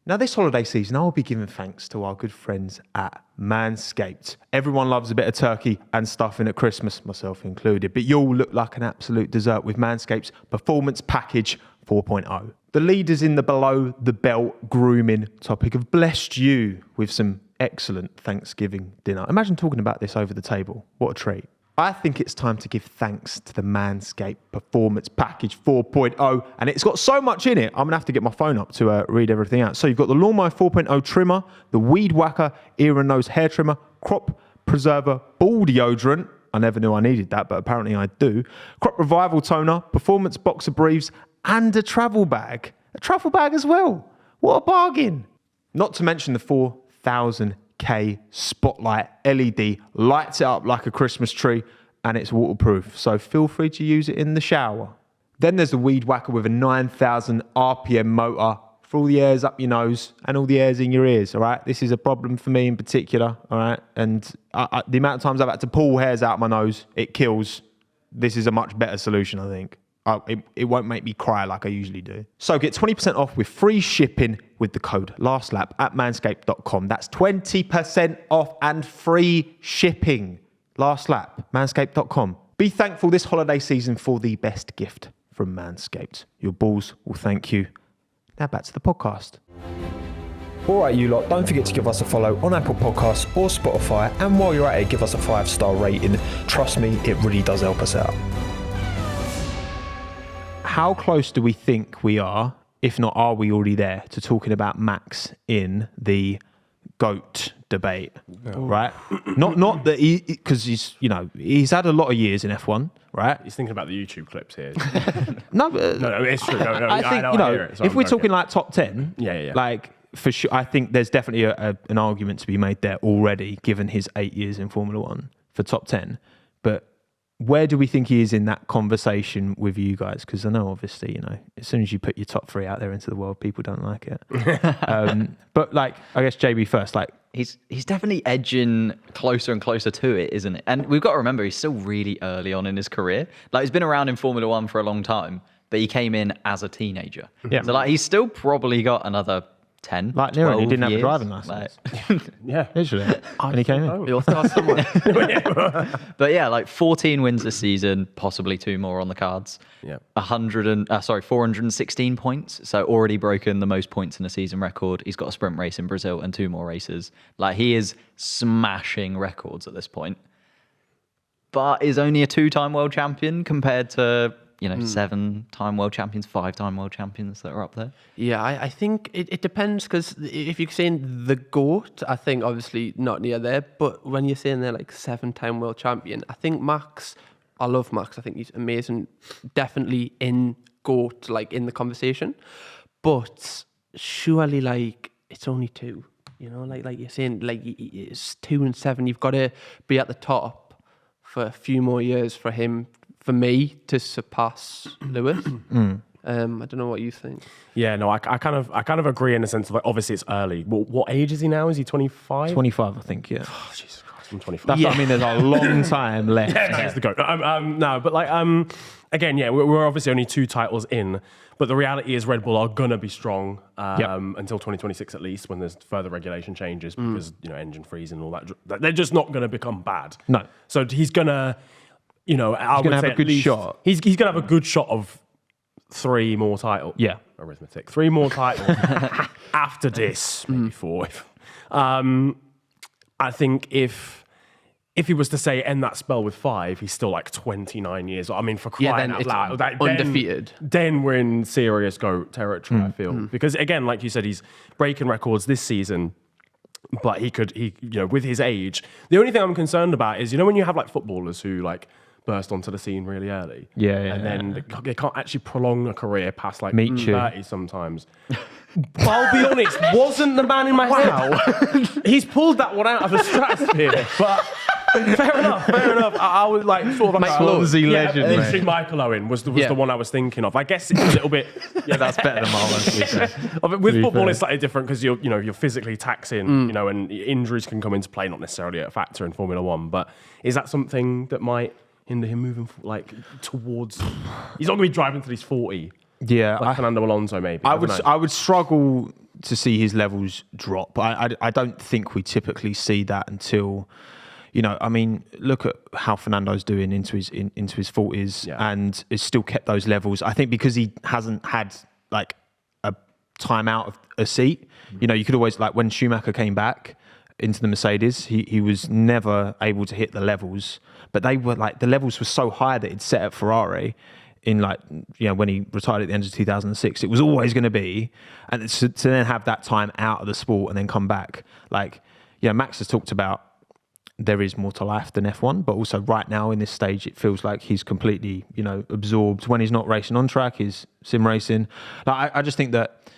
Now, this holiday season, I'll be giving thanks to our good friends at Manscaped. Everyone loves a bit of turkey and stuffing at Christmas, myself included, but you'll look like an absolute dessert with Manscaped's Performance Package 4.0. The leaders in the below-the-belt grooming topic have blessed you with some excellent Thanksgiving dinner. Imagine talking about this over the table. What a treat. I think it's time to give thanks to the Manscaped Performance Package 4.0, and it's got so much in it, I'm going to have to get my phone up to read everything out. So you've got the Lawnmower 4.0 trimmer, the Weed Whacker ear and nose hair trimmer, Crop Preserver ball deodorant. I never knew I needed that, but apparently I do. Crop Revival toner, Performance boxer briefs, and a travel bag. A travel bag as well. What a bargain. Not to mention the 4,000K Spotlight LED, lights it up like a Christmas tree, and it's waterproof, so feel free to use it in the shower. Then there's the Weed Whacker with a 9,000 RPM motor for all the hairs up your nose and all the hairs in your ears, all right? This is a problem for me in particular, all right? And the amount of times I've had to pull hairs out of my nose, it kills. This is a much better solution, I think. It won't make me cry like I usually do. So get 20% off with free shipping with the code LASTLAP at manscaped.com. That's 20% off and free shipping. LASTLAP, manscaped.com. Be thankful this holiday season for the best gift from Manscaped. Your balls will thank you. Now back to the podcast. All right, you lot, don't forget to give us a follow on Apple Podcasts or Spotify. And while you're at it, give us a 5-star rating. Trust me, it really does help us out. How close do we think we are, if not are we already there, to talking about Max in the GOAT debate, right? Not that because he's had a lot of years in F1, right? He's thinking about the YouTube clips here. No, it's true. No, I think, if we're talking like top 10, yeah. like for sure, I think there's definitely an argument to be made there already, given his 8 years in Formula One for top 10. But where do we think he is in that conversation with you guys? Because I know, obviously, as soon as you put your top 3 out there into the world, people don't like it. But like, I guess JB first, like, he's definitely edging closer and closer to it, isn't it? And we've got to remember, he's still really early on in his career. Like, he's been around in Formula One for a long time, but he came in as a teenager. Yeah. So like, he's still probably got another 10, like Niran, he didn't have a years. driving license. Yeah, literally. And he came in. But yeah, like 14 wins this season, possibly 2 more on the cards. Yeah, 416 points. So already broken the most points in a season record. He's got a sprint race in Brazil and 2 more races. Like, he is smashing records at this point. But is only a 2-time world champion compared to 7-time world champions, 5-time world champions that are up there. Yeah, I think it depends, because if you're saying the GOAT, I think obviously not near there. But when you're saying they're like 7-time world champion, I think Max, I love Max. I think he's amazing. Definitely in GOAT, like in the conversation. But surely, like, it's only 2. Like you're saying, like it's 2 and 7. You've got to be at the top for a few more years for him, for me, to surpass Lewis. I don't know what you think. Yeah, no, I kind of agree in the sense of, like, obviously it's early. Well, what age is he now? Is he 25? 25, I think, yeah. Oh, Jesus Christ, I'm 25. That's what I mean, there's a long time left. Yeah, he's the GOAT. No, but like, again, yeah, we're obviously only 2 titles in, but the reality is Red Bull are gonna be strong until 2026 at least, when there's further regulation changes, because engine freeze and all that. They're just not gonna become bad. No. So he's gonna. I would gonna say have a good shot. He's going to have a good shot of 3 more titles. Yeah. Arithmetic. 3 more titles after this, maybe 4. I think if he was to say end that spell with 5, he's still like 29 years old. I mean, for crying out loud. Undefeated. Then we're in serious GOAT territory, I feel. Because again, like you said, he's breaking records this season. But he with his age, the only thing I'm concerned about is, when you have like footballers who like burst onto the scene really early. And then they can't actually prolong a career past like 30 sometimes. But I'll be honest, wasn't the man in my head. He's pulled that one out of the stratosphere. But fair enough. I was like sort of like Swansea legend. Literally Michael Owen was the one I was thinking of. I guess it's a little bit. Yeah, that's better than Marlon. With football, it's slightly different because you're physically taxing, and injuries can come into play, not necessarily a factor in Formula One. But is that something that might hinder him moving towards? He's not going to be driving till he's 40. Yeah, Like Fernando Alonso, maybe. I would struggle to see his levels drop. I don't think we typically see that until, I mean, look at how Fernando's doing into his 40s and has still kept those levels. I think because he hasn't had like a time out of a seat. You could always, like when Schumacher came back into the Mercedes, he was never able to hit the levels, but they were like, the levels were so high that he'd set at Ferrari in when he retired at the end of 2006. It was always going to be, and to then have that time out of the sport and then come back, Max has talked about there is more to life than F1, but also right now in this stage, it feels like he's completely, absorbed. When he's not racing on track, he's sim racing. I just think that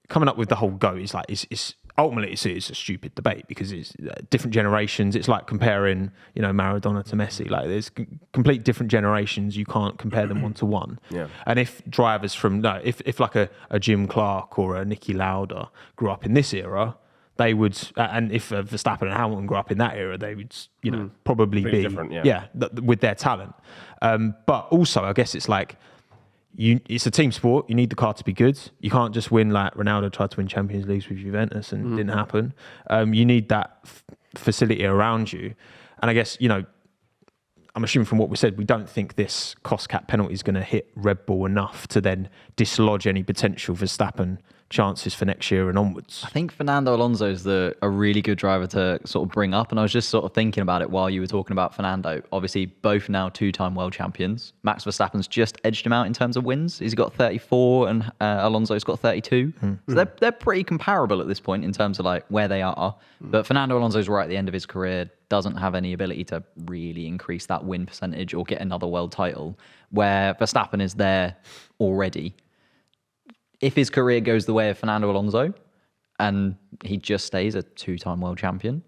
coming up with the whole GOAT is like, it's ultimately it's a stupid debate because it's different generations. It's like comparing, Maradona to Messi. Like there's complete different generations. You can't compare them one to one. Yeah. And if drivers if like a Jim Clark or a Niki Lauda grew up in this era, they would, and if Verstappen and Hamilton grew up in that era, they would, probably be different, with their talent. But also, I guess it's like, it's a team sport. You need the car to be good. You can't just win like Ronaldo tried to win Champions Leagues with Juventus and it didn't happen. You need that facility around you. And I guess, I'm assuming from what we said, we don't think this cost cap penalty is going to hit Red Bull enough to then dislodge any potential Verstappen chances for next year and onwards. I think Fernando Alonso is a really good driver to sort of bring up. And I was just sort of thinking about it while you were talking about Fernando. Obviously, both now two-time world champions. Max Verstappen's just edged him out in terms of wins. He's got 34 and Alonso's got 32. So they're pretty comparable at this point in terms of like where they are. But Fernando Alonso's right at the end of his career, doesn't have any ability to really increase that win percentage or get another world title, where Verstappen is there already. If his career goes the way of Fernando Alonso and he just stays a two-time world champion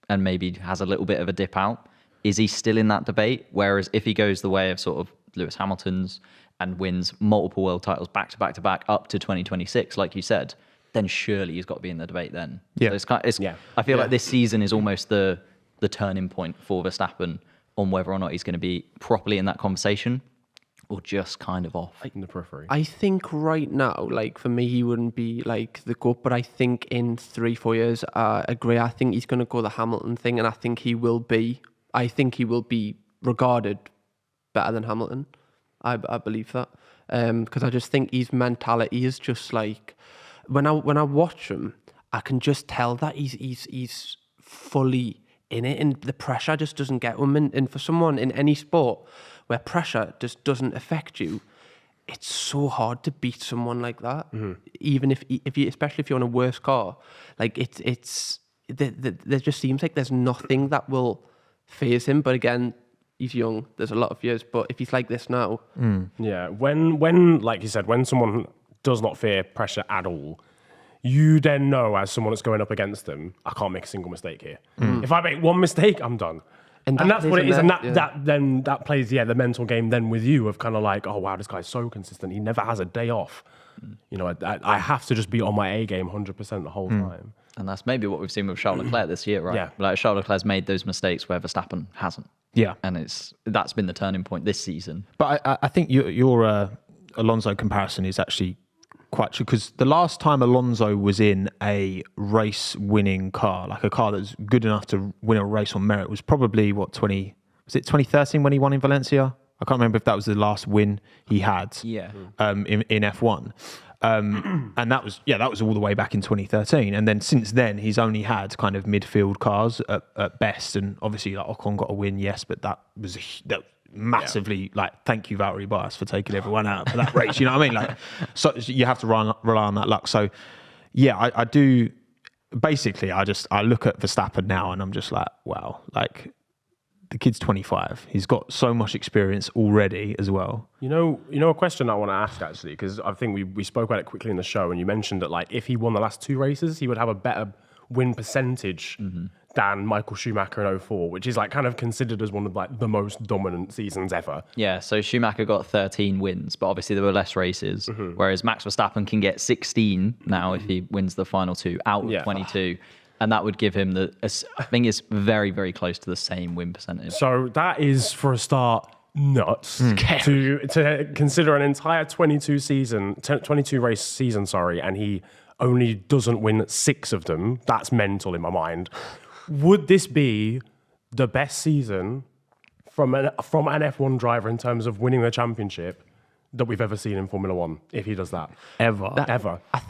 and maybe has a little bit of a dip out, is he still in that debate? Whereas if he goes the way of sort of Lewis Hamilton's and wins multiple world titles back to back to back up to 2026, like you said, then surely he's got to be in the debate then. Yeah. So I feel like this season is almost the turning point for Verstappen on whether or not he's going to be properly in that conversation or just kind of off in the periphery. I think right now, like for me, he wouldn't be like the GOAT, but I think in 3-4 years, I agree. I think he's going to go the Hamilton thing, and I think he will be regarded better than Hamilton. I believe that because I just think his mentality is just like when I watch him, I can just tell that he's fully in it, and the pressure just doesn't get him. And for someone in any sport where pressure just doesn't affect you, it's so hard to beat someone like that. Even if you, especially if you're on a worse car, like there just seems like there's nothing that will faze him. But again, he's young. There's a lot of years. But if he's like this now, yeah, when like you said, when someone does not fear pressure at all, you then know as someone that's going up against them, I can't make a single mistake here. If I make one mistake, I'm done. And that's what it is. And that plays, the mental game then with you of kind of like, oh, wow, this guy's so consistent. He never has a day off. I have to just be on my A game 100% the whole time. And that's maybe what we've seen with Charles Leclerc this year, right? Yeah. Like Charles Leclerc's made those mistakes where Verstappen hasn't. Yeah. And that's been the turning point this season. But I think your Alonso comparison is actually quite true, because the last time Alonso was in a race-winning car, like a car that's good enough to win a race on merit, was probably, 2013 when he won in Valencia? I can't remember if that was the last win he had in F1. And that was all the way back in 2013. And then since then, he's only had kind of midfield cars at best. And obviously, like, Ocon got a win, yes, but that was massively like, thank you, Valtteri Bottas, for taking everyone out for that race. You know what I mean? Like, so you have to rely on that luck. So yeah, I do. Basically, I look at Verstappen now and I'm just like, wow, like the kid's 25. He's got so much experience already as well. You know a question I want to ask actually, because I think we spoke about it quickly in the show, and you mentioned that like if he won the last two races, he would have a better win percentage than Michael Schumacher in 04, which is like kind of considered as one of like the most dominant seasons ever. Yeah, so Schumacher got 13 wins, but obviously there were less races, whereas Max Verstappen can get 16 now if he wins the final two out of 22. And that would give him I think it's very, very close to the same win percentage. So that is, for a start, nuts to consider an entire 22 race season, and he only doesn't win 6 of them. That's mental in my mind. Would this be the best season from an F1 driver in terms of winning the championship that we've ever seen in Formula One if he does that? Ever. I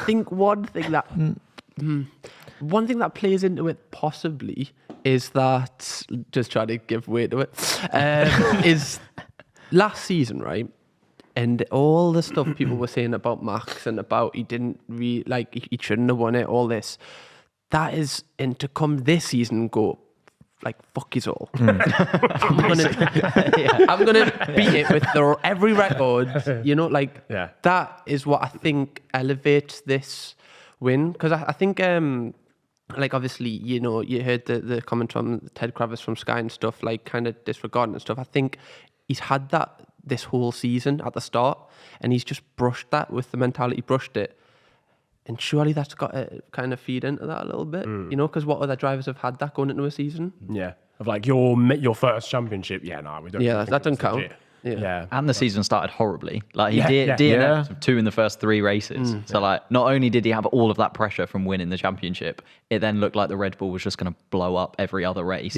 think one thing that plays into it possibly is that, just trying to give way to it, is last season, right? And all the stuff people were saying about Max and about he didn't he shouldn't have won it, all this. That is, and to come this season and go, like, fuck is all. I'm gonna beat it with every record, that is what I think elevates this win. Because I think, obviously, you heard the comment from Ted Kravitz from Sky and stuff, like, kind of disregarding and stuff. I think he's had that this whole season at the start, and he's just brushed that with the mentality, brushed it. And surely that's got to kind of feed into that a little bit, because what other drivers have had that going into a season? Yeah, of like your first championship. Yeah, no, we don't. Yeah, that doesn't count. Yeah. And the season started horribly. Like he DNF'd 2 in the first 3 races. So like, not only did he have all of that pressure from winning the championship, it then looked like the Red Bull was just going to blow up every other race.